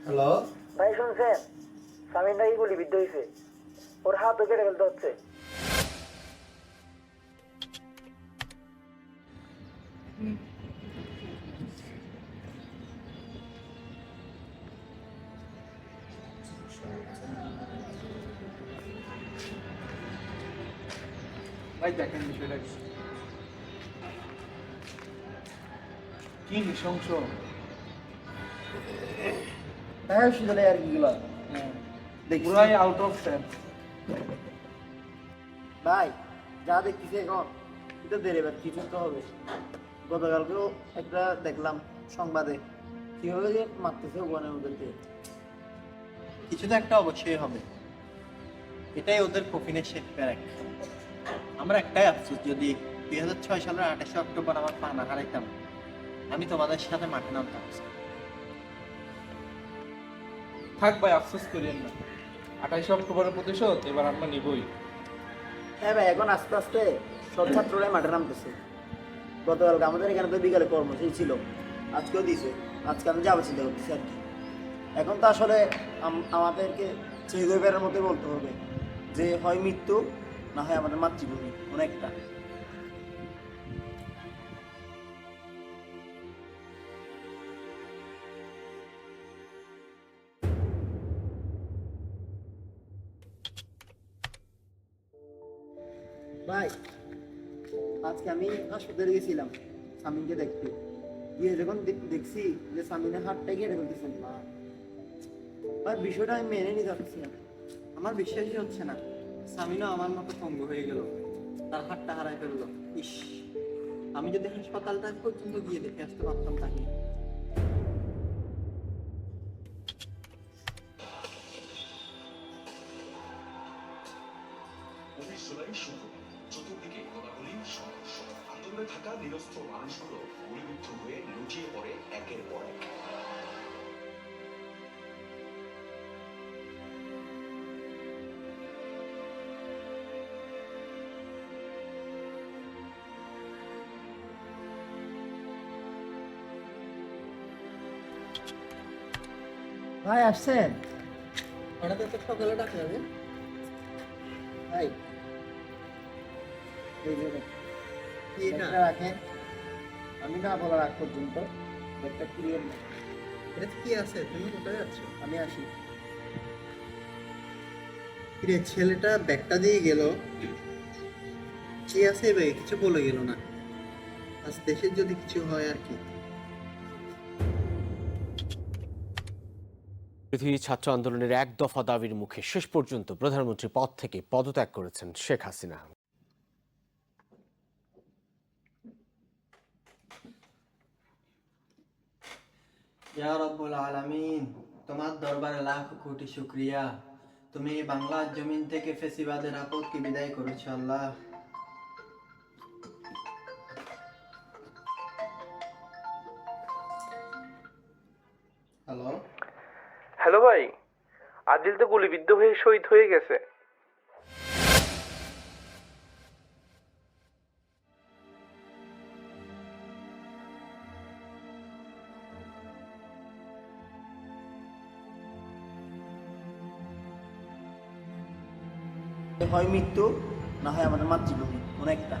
Hello ভাই শুনছেন? স্বামীর নাকি গুলিবিদ্ধ হয়েছে, ওর হাতও কেটে ফেলতে হচ্ছে। ভাই দেখেন বিষয়টা কি নৃশংস। হ্যাঁ শুধু আর কি গুলো পুরাই আউট অফ সেন্স। ভাই যা দেখতেছি এখন এটা দেরে এবার কিছু তো হবে। গতকালকেও একটা দেখলাম সংবাদে কিভাবে যে মারতেছে ওখানের ওদেরকে। কিছু তো একটা অবশ্যই হবে, এটাই ওদের কফিনের শেষ প্যারাক। আমার একটাই আফসোস, যদি 2006 সালের 28 অক্টোবর আমার পা না হারাইতাম, আমি তোমাদের সাথে মাঠে নামতাম। থাক ভাই, আফসোস করিয়েন না। 28 অক্টোবরের প্রতিশোধ এবার আমরা নিবই। হ্যাঁ ভাই, এখন আস্তে আস্তে সব ছাত্ররাই মাঠে নামতেছে। গতকালকে আমাদের এখানে তো বিকালে কর্মসূচি ছিল, আজকেও দিছে। আজকে আমি যাবো চিন্তা করতেছি আর কি। এখন তো আসলে আমাদেরকে চেগোবেরার মধ্যে বলতে হবে যে হয় মৃত্যু, না হয় আমাদের মাতৃভূমি অনেকটা। ভাই আজকে আমি হাসপাতালে গেছিলাম সামিনকে দেখতে গিয়ে, যখন দেখছি যে সামিনের হাতটা কেটে ফেলতেছেন না ভাই, বিষয়টা আমি মেনে নিতে পারছি না। আমার বিশ্বাসই হচ্ছে না, সামিনও আমার মতো পঙ্গু হয়ে গেল, তার হাতটা হারাই ফেললো। ইস, আমি যদি হাসপাতালটা পর্যন্ত গিয়ে দেখে আসতে পারতাম তাকে। চতুর্দিকে গোলাগুলি সংঘর্ষ, আন্দোলনে থাকা নিরস্ত্র মানুষগুলো গুলিবিদ্ধ হয়ে লুটিয়ে পড়ে একের পর এক। ভাই আসছেন? হঠাৎ এত সকালে ডাকা যাবে? ভাই এই যে কি এটা? ব্যাগটা রাখেন, আমি না বলার আগ পর্যন্ত ব্যাগটা ক্লিয়ার না। এটা কি আছে? তুমি কোথায় যাচ্ছ? আমি আসি। রে, ছেলেটা ব্যাগটা দিয়ে গেল, কি আছে এই ব্যাগে? কিছু বলে গেল না। আজ দেশের যদি কিছু হয় আর কি। পৃথিবী ছাত্র আন্দোলনের এক দফা দাবির মুখে শেষ পর্যন্ত প্রধানমন্ত্রী পদ থেকে পদত্যাগ করেছেন শেখ হাসিনা। ইয়া রব্বুল আলামিন, তোমার দরবারে লাখ কোটি শুকরিয়া, তুমি বাংলার জমিন থেকে ফেসিবাদের আপদকে বিদায় করেছো আল্লাহ। হ্যালো হ্যালো ভাই, আদিল তো গুলিবিদ্ধ হয়ে শহীদ হয়ে গেছে। হয় মৃত্যু, না হয় আমাদের মাতৃভূমি অনেকটা।